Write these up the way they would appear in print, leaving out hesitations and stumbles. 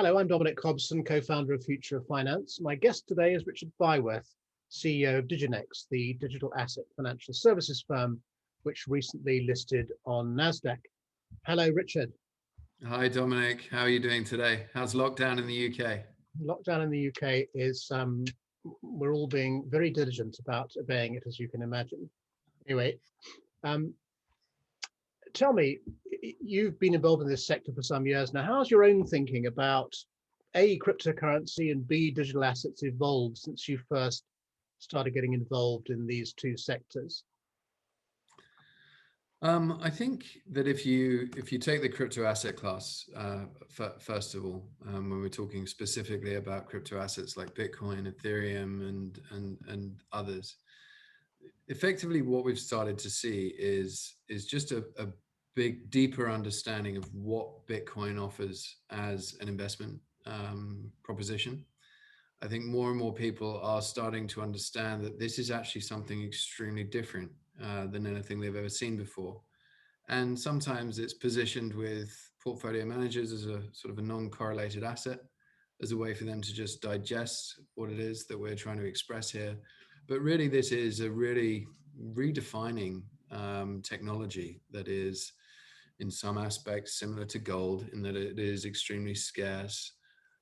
Hello, I'm Dominic Hobson, co-founder of Future of Finance. My guest today is Richard Byworth, CEO of Diginex, the digital asset financial services firm, which recently listed on NASDAQ. Hello, Richard. Hi, Dominic. How are you doing today? How's lockdown in the UK? Lockdown in the UK is, we're all being very diligent about obeying it, as you can imagine. Anyway, tell me, you've been involved in this sector for some years now. How's your own thinking about A, cryptocurrency, and B, digital assets evolved since you first started getting involved in these two sectors? I think that if you take the crypto asset class, first of all, when we're talking specifically about crypto assets like Bitcoin, Ethereum, and others, effectively what we've started to see is just a big, deeper understanding of what Bitcoin offers as an investment proposition. I think more and more people are starting to understand that this is actually something extremely different than anything they've ever seen before. And sometimes it's positioned with portfolio managers as a sort of a non-correlated asset, as a way for them to just digest what it is that we're trying to express here. But really, this is a really redefining technology that is, in some aspects, similar to gold in that it is extremely scarce.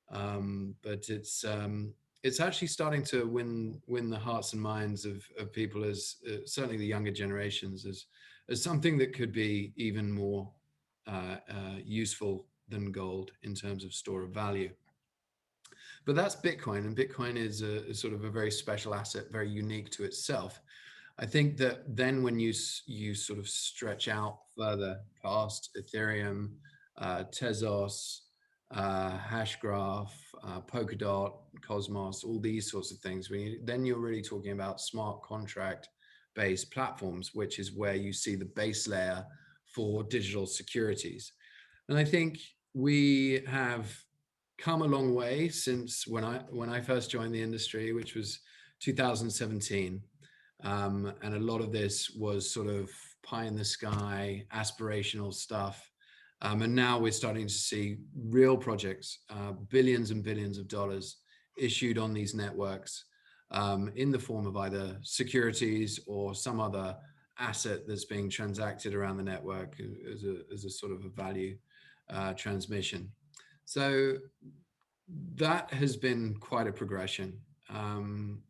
But it's actually starting to win the hearts and minds of people, as certainly the younger generations, as something that could be even more useful than gold in terms of store of value. But that's Bitcoin, and Bitcoin is a sort of a very special asset, very unique to itself. I think that then when you sort of stretch out further past Ethereum, Tezos, Hashgraph, Polkadot, Cosmos, all these sorts of things, then you're really talking about smart contract based platforms, which is where you see the base layer for digital securities. And I think we have come a long way since when I first joined the industry, which was 2017. And a lot of this was sort of pie in the sky, aspirational stuff. And now we're starting to see real projects, billions and billions of dollars issued on these networks in the form of either securities or some other asset that's being transacted around the network as a sort of a value transmission. So that has been quite a progression. And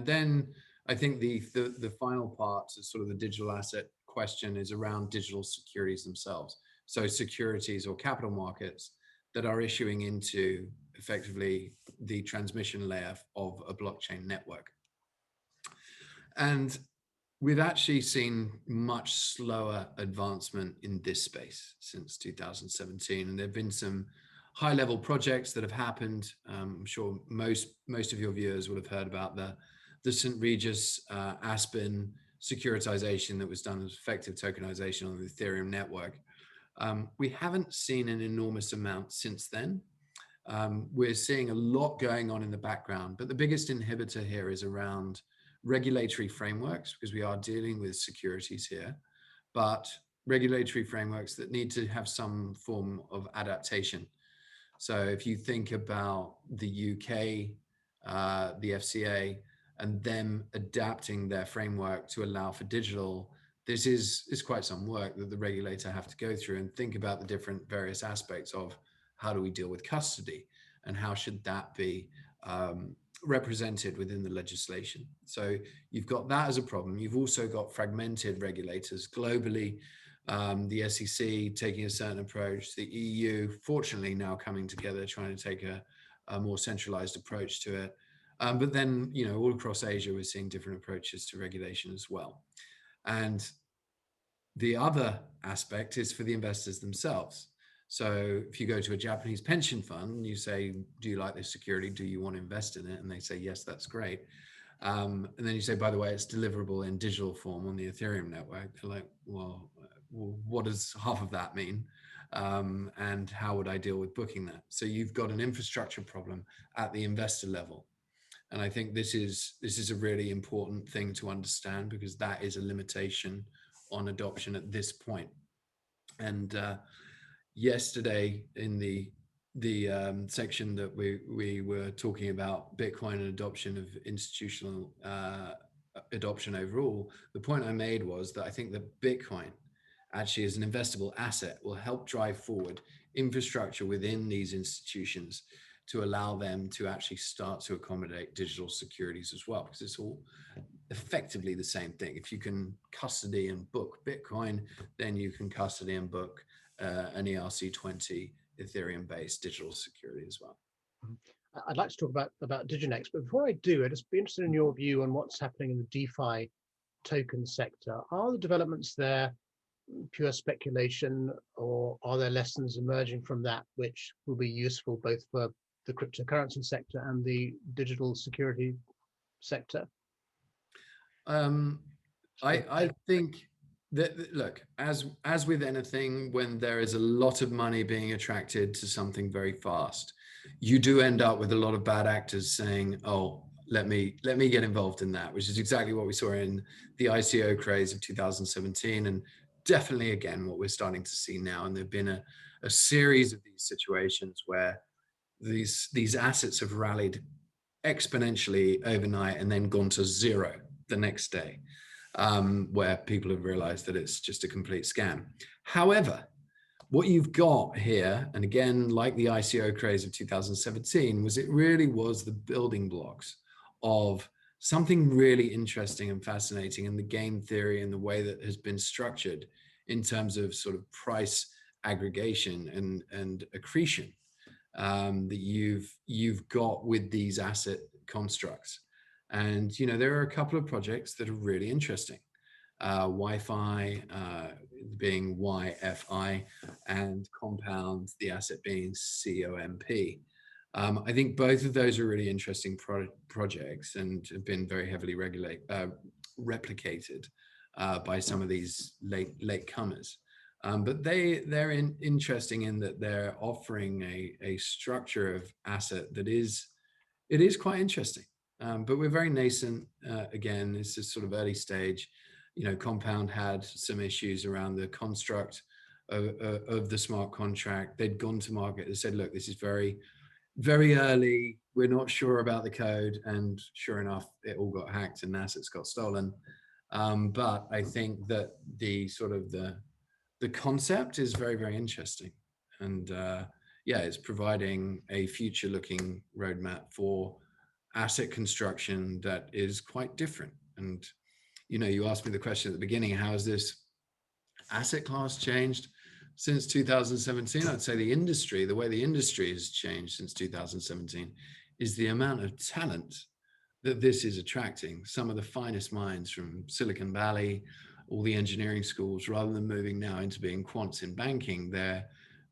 then I think the final part of sort of the digital asset question is around digital securities themselves. So securities or capital markets that are issuing into effectively the transmission layer of a blockchain network. And we've actually seen much slower advancement in this space since 2017. And there have been some high-level projects that have happened. I'm sure most of your viewers would have heard about the St. Regis Aspen securitization that was done as effective tokenization on the Ethereum network. We haven't seen an enormous amount since then. We're seeing a lot going on in the background, but the biggest inhibitor here is around regulatory frameworks, because we are dealing with securities here, but regulatory frameworks that need to have some form of adaptation. So if you think about the UK, the FCA, and them adapting their framework to allow for digital, this is quite some work that the regulator have to go through and think about the different various aspects of how do we deal with custody and how should that be represented within the legislation. So you've got that as a problem. You've also got fragmented regulators globally, the SEC taking a certain approach, the EU fortunately now coming together, trying to take a more centralized approach to it. But then, all across Asia, we're seeing different approaches to regulation as well. And the other aspect is for the investors themselves. So if you go to a Japanese pension fund and you say, do you like this security? Do you want to invest in it? And they say, yes, that's great. And then you say, by the way, it's deliverable in digital form on the Ethereum network. They're like, well, what does half of that mean? And how would I deal with booking that? So you've got an infrastructure problem at the investor level. And I think this is a really important thing to understand, because that is a limitation on adoption at this point. And yesterday in the section that we were talking about Bitcoin and adoption of institutional adoption overall, the point I made was that I think that Bitcoin actually as an investable asset will help drive forward infrastructure within these institutions to allow them to actually start to accommodate digital securities as well, because it's all effectively the same thing. If you can custody and book Bitcoin, then you can custody and book an ERC20 Ethereum-based digital security as well. I'd like to talk about Diginex, but before I do, I'd just be interested in your view on what's happening in the DeFi token sector. Are the developments there pure speculation, or are there lessons emerging from that which will be useful both for the cryptocurrency sector and the digital security sector? I think that, look, as with anything, when there is a lot of money being attracted to something very fast, you do end up with a lot of bad actors saying, oh, let me get involved in that, which is exactly what we saw in the ICO craze of 2017, and definitely again what we're starting to see now. And there've been a series of these situations where these assets have rallied exponentially overnight and then gone to zero the next day, where people have realized that it's just a complete scam. However, what you've got here, and again, like the ICO craze of 2017, was it really was the building blocks of something really interesting and fascinating in the game theory and the way that has been structured in terms of sort of price aggregation and accretion that you've got with these asset constructs. And there are a couple of projects that are really interesting. Wi-Fi being YFI, and Compound, the asset being COMP. I think both of those are really interesting projects and have been very heavily replicated by some of these late comers. But they're interesting in that they're offering a structure of asset that is quite interesting. But we're very nascent. Again, this is sort of early stage. Compound had some issues around the construct of the smart contract. They'd gone to market and said, look, this is very, very early. We're not sure about the code. And sure enough, it all got hacked and assets got stolen. But I think that the concept is very, very interesting. And it's providing a future looking roadmap for asset construction that is quite different. And you asked me the question at the beginning, how has this asset class changed since 2017? I'd say the way the industry has changed since 2017 is the amount of talent that this is attracting. Some of the finest minds from Silicon Valley, all the engineering schools, rather than moving now into being quants in banking, they're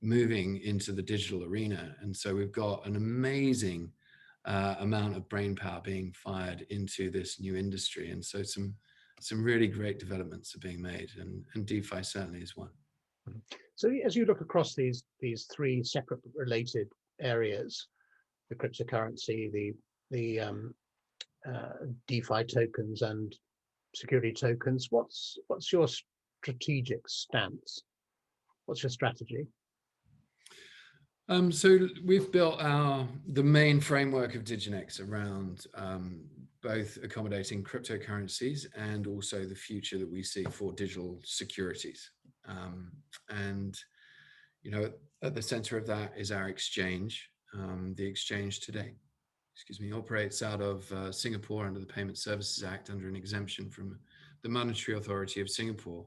moving into the digital arena. And so we've got an amazing amount of brain power being fired into this new industry. And so some really great developments are being made, and DeFi certainly is one. So as you look across these three separate related areas, the cryptocurrency, the DeFi tokens, and security tokens, what's your strategic stance? What's your strategy? So we've built the main framework of Diginex around both accommodating cryptocurrencies and also the future that we see for digital securities. And at the center of that is our exchange. The exchange today, operates out of Singapore under the Payment Services Act under an exemption from the Monetary Authority of Singapore.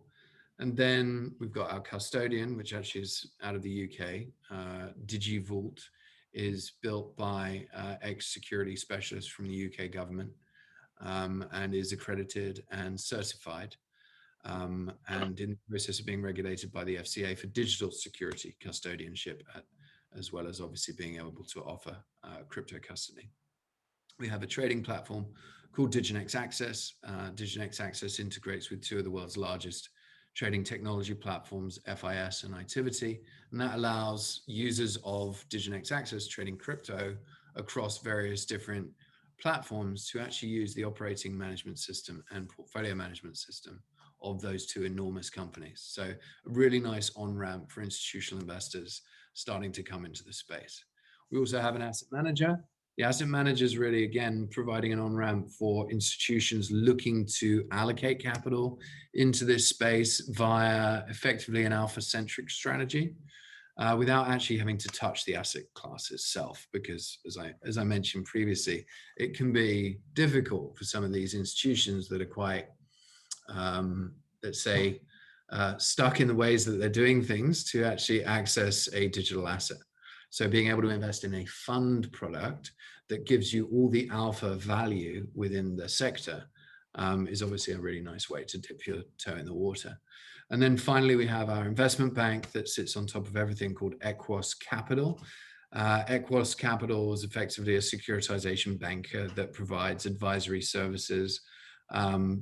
And then we've got our custodian, which actually is out of the UK. DigiVault is built by ex-security specialists from the UK government, and is accredited and certified, and in the process of being regulated by the FCA for digital security custodianship, as well as obviously being able to offer crypto custody. We have a trading platform called Diginex Access. Diginex Access integrates with two of the world's largest trading technology platforms, FIS and Itiviti, and that allows users of Diginex Access trading crypto across various different platforms to actually use the operating management system and portfolio management system of those two enormous companies. So a really nice on-ramp for institutional investors starting to come into the space. We also have an asset manager. The asset manager is really, again, providing an on-ramp for institutions looking to allocate capital into this space via effectively an alpha-centric strategy, without actually having to touch the asset class itself, because as I mentioned previously, it can be difficult for some of these institutions that are quite, let's say, stuck in the ways that they're doing things to actually access a digital asset. So being able to invest in a fund product that gives you all the alpha value within the sector is obviously a really nice way to dip your toe in the water. And then finally, we have our investment bank that sits on top of everything, called EQOS Capital. EQOS Capital is effectively a securitization banker that provides advisory services,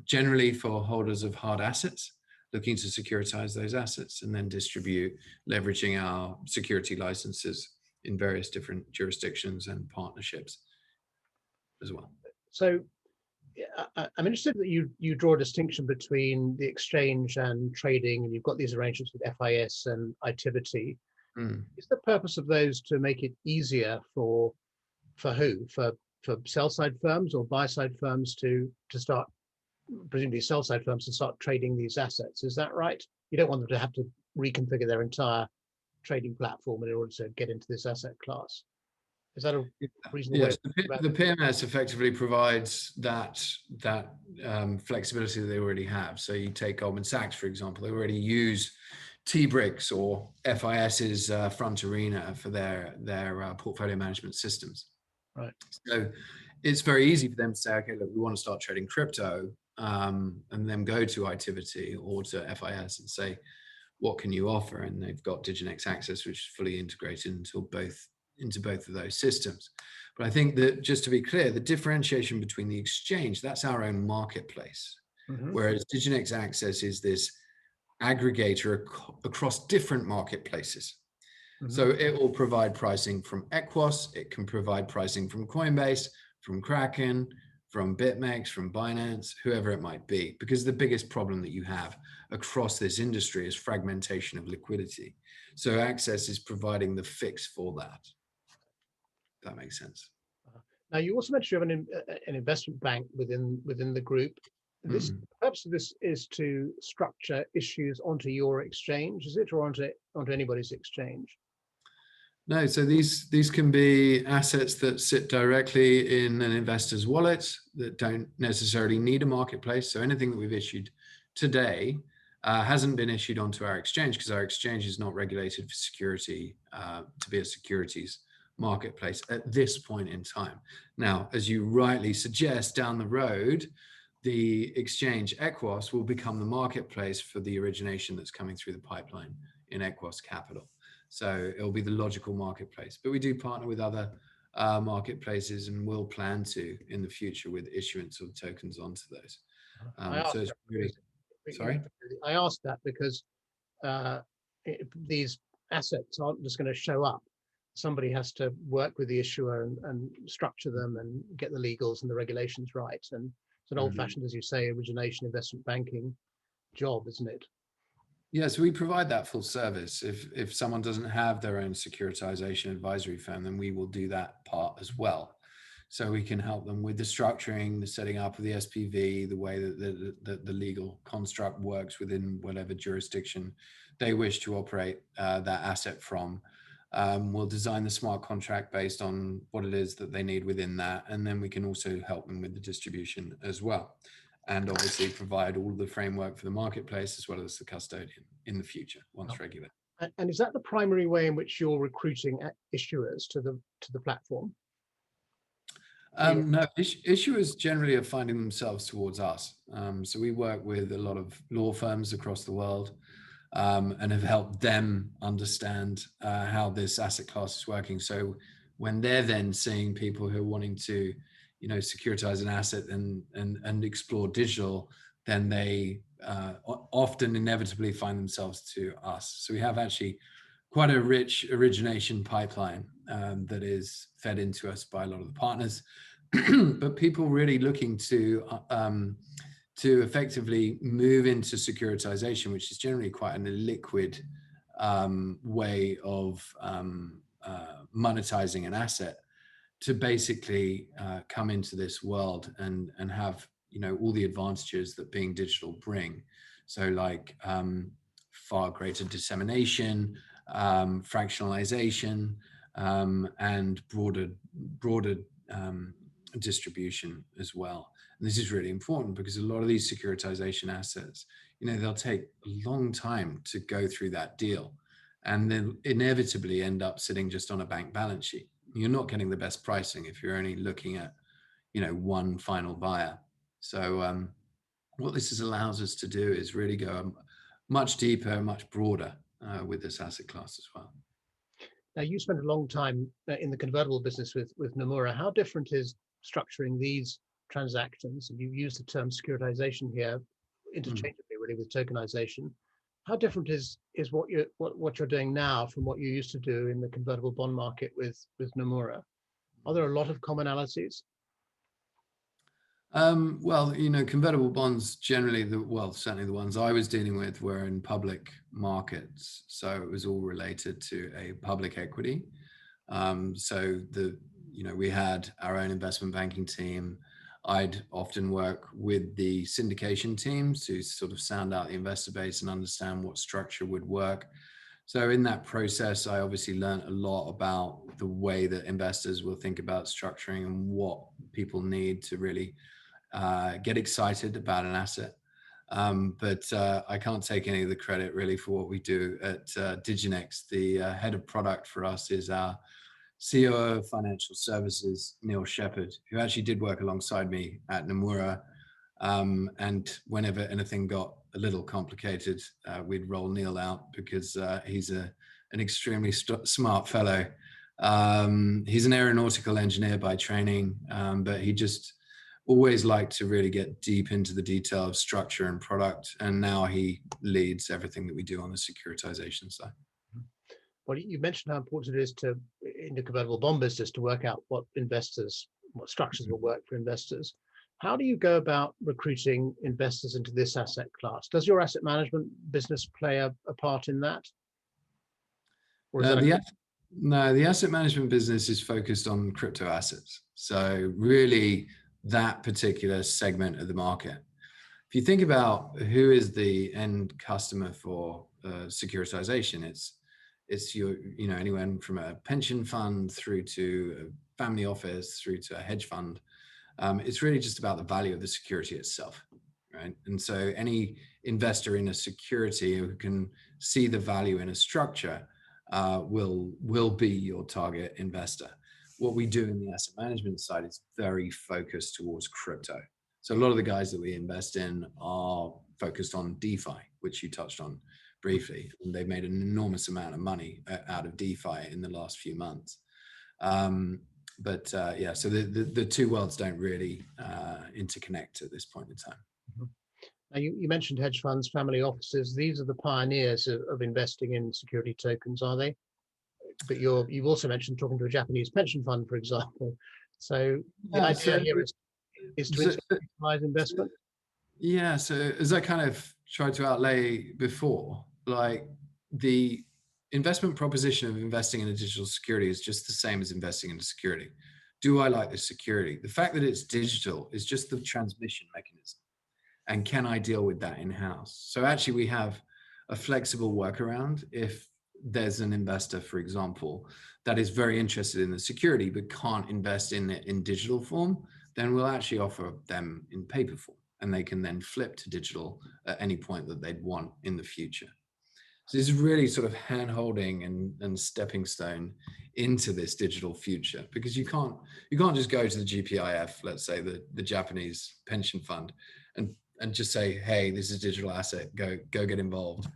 generally for holders of hard assets, looking to securitize those assets and then distribute, leveraging our security licenses in various different jurisdictions and partnerships as well. So I'm interested that you draw a distinction between the exchange and trading, and you've got these arrangements with FIS and Itiviti. Is the purpose of those to make it easier for who? For sell side firms or buy side firms to start, presumably sell side firms to start trading these assets? Is that right? You don't want them to have to reconfigure their entire trading platform in order to get into this asset class. Is that a reasonable way? The PMS effectively provides that flexibility that they already have. So you take Goldman Sachs, for example, they already use T-Bricks or FIS's Front Arena for their portfolio management systems. Right. So it's very easy for them to say, okay, look, we want to start trading crypto, and then go to Itiviti or to FIS and say, what can you offer? And they've got Diginex Access, which is fully integrated into both of those systems. But I think that, just to be clear, the differentiation between the exchange, that's our own marketplace, whereas Diginex Access is this aggregator across different marketplaces. So it will provide pricing from EQOS, it can provide pricing from Coinbase, from Kraken, from BitMEX, from Binance, whoever it might be, because the biggest problem that you have across this industry is fragmentation of liquidity. So Access is providing the fix for that. If that makes sense. Now, you also mentioned you have an investment bank within the group. The purpose of this is to structure issues onto your exchange, is it, or onto anybody's exchange? No, so these can be assets that sit directly in an investor's wallet that don't necessarily need a marketplace. So anything that we've issued today hasn't been issued onto our exchange, because our exchange is not regulated for security to be a securities marketplace at this point in time. Now, as you rightly suggest, down the road, the exchange EQOS will become the marketplace for the origination that's coming through the pipeline in EQOS Capital. So it'll be the logical marketplace. But we do partner with other marketplaces, and will plan to in the future with issuance of tokens onto those. So it's really, sorry? I asked that because these assets aren't just going to show up. Somebody has to work with the issuer and structure them and get the legals and the regulations right. And it's an old-fashioned, as you say, origination investment banking job, isn't it? Yes, we provide that full service. If someone doesn't have their own securitization advisory firm, then we will do that part as well. So we can help them with the structuring, the setting up of the SPV, the way that the legal construct works within whatever jurisdiction they wish to operate that asset from. We'll design the smart contract based on what it is that they need within that. And then we can also help them with the distribution as well. And obviously provide all of the framework for the marketplace, as well as the custodian in the future, once regulated. And is that the primary way in which you're recruiting issuers to the platform? No, issuers generally are finding themselves towards us. So we work with a lot of law firms across the world, and have helped them understand how this asset class is working. So when they're then seeing people who are wanting to, securitize an asset and explore digital, then they often inevitably find themselves to us. So we have actually quite a rich origination pipeline that is fed into us by a lot of the partners, but people really looking to effectively move into securitization, which is generally quite an illiquid way of monetizing an asset to basically come into this world and have, you know, all the advantages that being digital bring. So like far greater dissemination, fractionalization, and broader distribution as well. And this is really important because a lot of these securitization assets, you know, they'll take a long time to go through that deal, and they'll inevitably end up sitting just on a bank balance sheet. You're not getting the best pricing if you're only looking at, you know, one final buyer. So what this allows us to do is really go much deeper, much broader with this asset class as well. Now, you spent a long time in the convertible business with Nomura. How different is structuring these transactions? And you use the term securitization here interchangeably, really, with tokenization. How different is what you're doing now from what you used to do in the convertible bond market with Nomura? Are there a lot of commonalities? Well, you know, convertible bonds generally, certainly the ones I was dealing with were in public markets. So it was all related to a public equity. So you know, we had our own investment banking team. I'd often work with the syndication teams to sort of sound out the investor base and understand what structure would work. So in that process, I obviously learned a lot about the way that investors will think about structuring and what people need to really get excited about an asset. But I can't take any of the credit really for what we do at Diginex. The head of product for us is our COO of Financial Services, Neil Shepherd, who actually did work alongside me at Nomura. And whenever anything got a little complicated, we'd roll Neil out because he's an extremely smart fellow. He's an aeronautical engineer by training, but he just always liked to really get deep into the detail of structure and product. And now he leads everything that we do on the securitization side. Well, you mentioned how important it is in the convertible bond business to work out what structures will work for investors. How do you go about recruiting investors into this asset class? Does your asset management business play a part in that? Or is No, the asset management business is focused on crypto assets. So really that particular segment of the market. If you think about who is the end customer for securitization, it's your, you know, anyone from a pension fund through to a family office through to a hedge fund. It's really just about the value of the security itself, right? And so any investor in a security who can see the value in a structure will be your target investor. What we do in the asset management side is very focused towards crypto. So a lot of the guys that we invest in are focused on DeFi, which you touched on briefly, and they've made an enormous amount of money out of DeFi in the last few months. Yeah, so the two worlds don't really interconnect at this point in time. Now you mentioned hedge funds, family offices. These are the pioneers of investing in security tokens, are they? But you've also mentioned talking to a Japanese pension fund, for example. So the idea here is to institutionalize investment. Yeah, so as I kind of tried to outlay before, like the investment proposition of investing in a digital security is just the same as investing in a security. Do I like the security? The fact that it's digital is just the transmission mechanism. And can I deal with that in-house? So actually we have a flexible workaround. If there's an investor, for example, that is very interested in the security but can't invest in it in digital form, then we'll actually offer them in paper form, and they can then flip to digital at any point that they'd want in the future. So this is really sort of hand-holding and stepping stone into this digital future, because you can't just go to the GPIF, let's say the Japanese pension fund, and just say, hey, this is a digital asset, go get involved.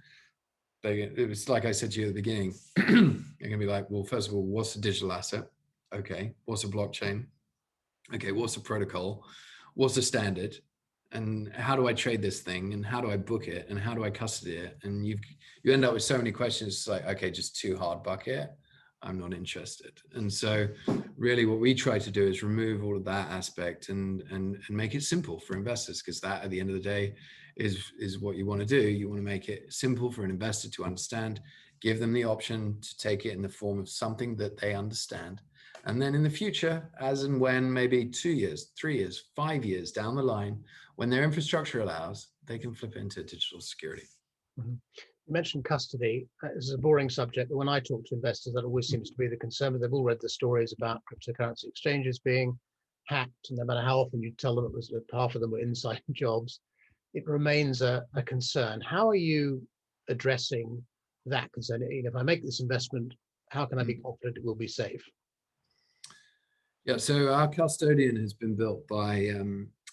It was like I said to you at the beginning, you're gonna be like, well, first of all, what's a digital asset? Okay, what's a blockchain? Okay, what's a protocol? What's a standard? And how do I trade this thing? And how do I book it? And how do I custody it? And you end up with so many questions. It's like, okay, just too hard bucket. I'm not interested. And so really what we try to do is remove all of that aspect and make it simple for investors, because that at the end of the day is what you want to do. You want to make it simple for an investor to understand, give them the option to take it in the form of something that they understand. And then in the future, as and when maybe 2 years, 3 years, 5 years down the line, when their infrastructure allows, they can flip into digital security. Mhm. You mentioned custody. This is a boring subject, but when I talk to investors, that always seems to be the concern. But they've all read the stories about cryptocurrency exchanges being hacked, and no matter how often you tell them it was that half of them were inside jobs, it remains a concern. How are you addressing that concern? If I make this investment, how can I be confident it will be safe? Yeah, so our custodian has been built by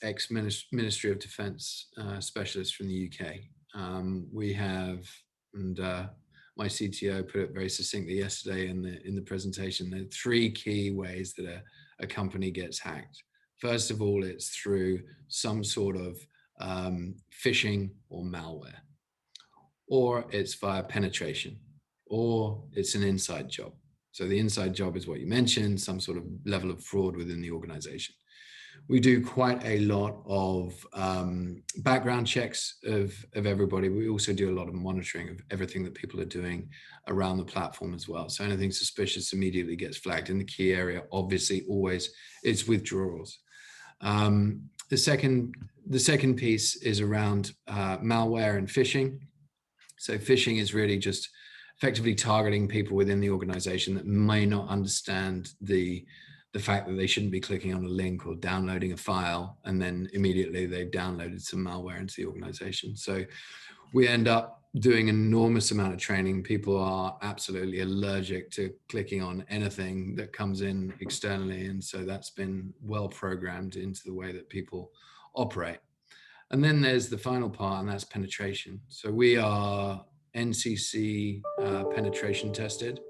ex-Ministry of Defence specialists from the UK. We have, and my CTO put it very succinctly yesterday in the presentation, there are 3 key ways that a company gets hacked. First of all, it's through some sort of phishing or malware, or it's via penetration, or it's an inside job. So the inside job is what you mentioned, some sort of level of fraud within the organization. We do quite a lot of background checks of everybody. We also do a lot of monitoring of everything that people are doing around the platform as well. So anything suspicious immediately gets flagged. And the key area, obviously, always is withdrawals. The second piece is around malware and phishing. So phishing is really just effectively targeting people within the organization that may not understand the fact that they shouldn't be clicking on a link or downloading a file, and then immediately they've downloaded some malware into the organization. So we end up doing an enormous amount of training. People are absolutely allergic to clicking on anything that comes in externally. And so that's been well programmed into the way that people operate. And then there's the final part, and that's penetration. So we are NCC penetration tested.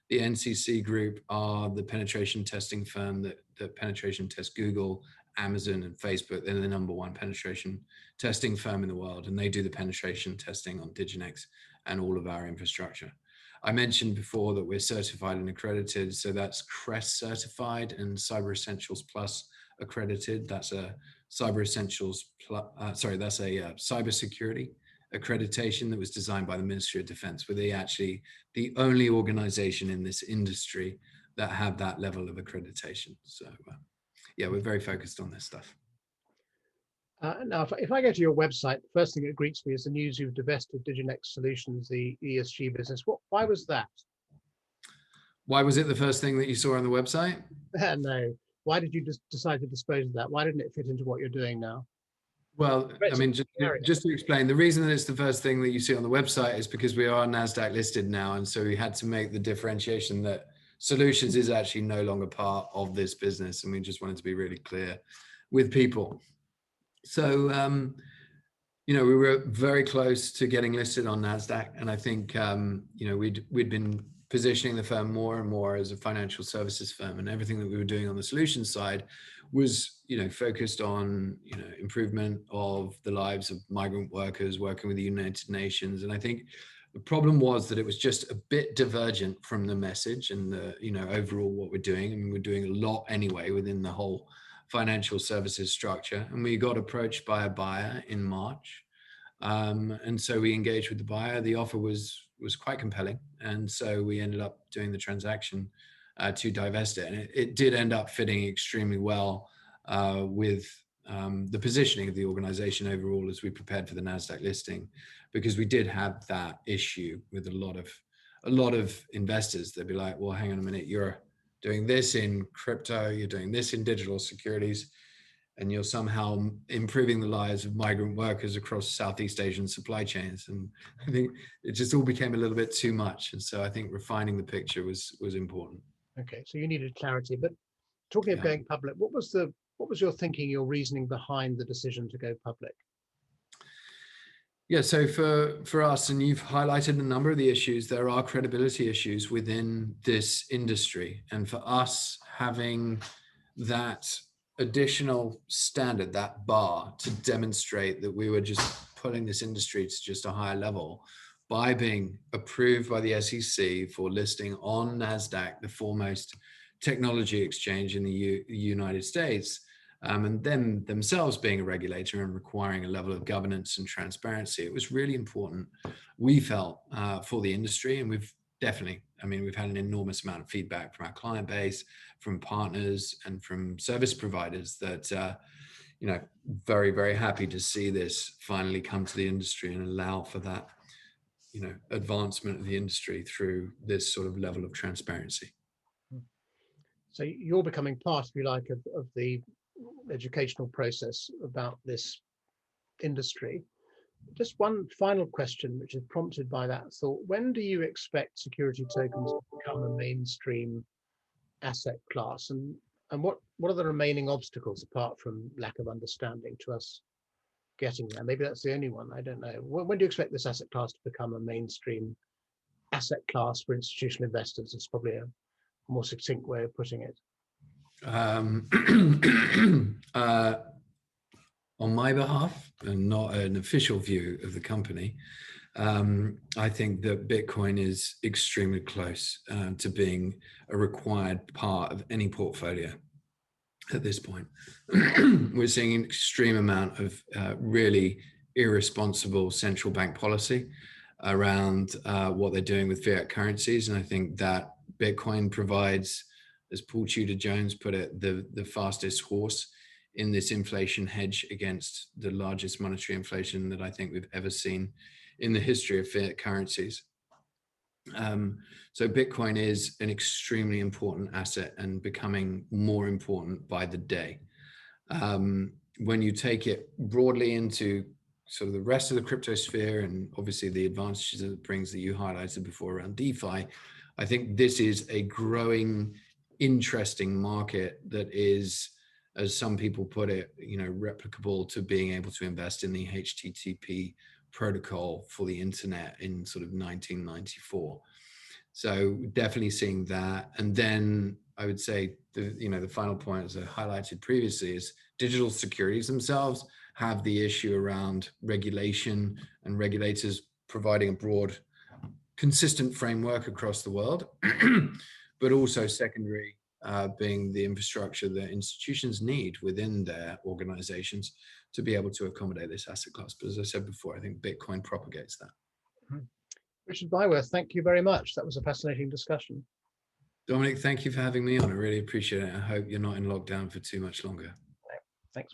The NCC group are the penetration testing firm that penetration tests Google, Amazon, and Facebook. They're the #1 penetration testing firm in the world, and they do the penetration testing on Diginex and all of our infrastructure. I mentioned before that we're certified and accredited, so that's CREST certified and Cyber Essentials Plus accredited. That's a Cyber Essentials Plus, that's a cybersecurity accreditation that was designed by the Ministry of Defence. Were they actually the only organization in this industry that have that level of accreditation? So yeah, we're very focused on this stuff. Now, if I go to your website, the first thing that greets me is the news you've divested Diginex Solutions, the ESG business. Why was that? Why was it the first thing that you saw on the website? No. Why did you just decide to dispose of that? Why didn't it fit into what you're doing now? Well, I mean, just to explain, the reason that it's the first thing that you see on the website is because we are NASDAQ listed now. And so we had to make the differentiation that solutions is actually no longer part of this business. And we just wanted to be really clear with people. So, we were very close to getting listed on NASDAQ. And I think, we'd been positioning the firm more and more as a financial services firm, and everything that we were doing on the solutions side was, focused on, improvement of the lives of migrant workers, working with the United Nations. And I think the problem was that it was just a bit divergent from the message and the, overall what we're doing. I mean, we're doing a lot anyway within the whole financial services structure. And we got approached by a buyer in March. And so we engaged with the buyer. The offer was quite compelling. And so we ended up doing the transaction to divest it. And it did end up fitting extremely well with the positioning of the organization overall as we prepared for the NASDAQ listing, because we did have that issue with a lot of investors. They'd be like, well, hang on a minute, you're doing this in crypto, you're doing this in digital securities, and you're somehow improving the lives of migrant workers across Southeast Asian supply chains. And I think it just all became a little bit too much. And so I think refining the picture was important. Okay, so you needed clarity. But talking of going public, what was your thinking, your reasoning behind the decision to go public? Yeah, so for us, and you've highlighted a number of the issues, there are credibility issues within this industry. And for us, having that additional standard, that bar to demonstrate that we were just putting this industry to just a higher level by being approved by the SEC for listing on NASDAQ, the foremost technology exchange in the United States, and them themselves being a regulator and requiring a level of governance and transparency. It was really important, we felt, for the industry. And we've definitely. I mean, we've had an enormous amount of feedback from our client base, from partners, and from service providers that, very, very happy to see this finally come to the industry and allow for that, advancement of the industry through this sort of level of transparency. So you're becoming part, if you like, of the educational process about this industry. Just one final question, which is prompted by that thought. When do you expect security tokens to become a mainstream asset class? And what are the remaining obstacles, apart from lack of understanding, to us getting there? Maybe that's the only one. I don't know. When do you expect this asset class to become a mainstream asset class for institutional investors? It's probably a more succinct way of putting it. On my behalf, and not an official view of the company, I think that Bitcoin is extremely close to being a required part of any portfolio at this point. We're seeing an extreme amount of really irresponsible central bank policy around what they're doing with fiat currencies. And I think that Bitcoin provides, as Paul Tudor Jones put it, the fastest horse in this inflation hedge against the largest monetary inflation that I think we've ever seen in the history of fiat currencies. So Bitcoin is an extremely important asset and becoming more important by the day. When you take it broadly into sort of the rest of the crypto sphere, and obviously the advantages it brings that you highlighted before around DeFi, I think this is a growing, interesting market that is, as some people put it, replicable to being able to invest in the HTTP protocol for the internet in sort of 1994. So definitely seeing that. And then I would say the final point, as I highlighted previously, is digital securities themselves have the issue around regulation and regulators providing a broad, consistent framework across the world, but also secondary being the infrastructure that institutions need within their organizations to be able to accommodate this asset class. But as I said before, I think Bitcoin propagates that. Richard Byworth, thank you very much. That was a fascinating discussion. Dominic, thank you for having me on. I really appreciate it. I hope you're not in lockdown for too much longer. Thanks.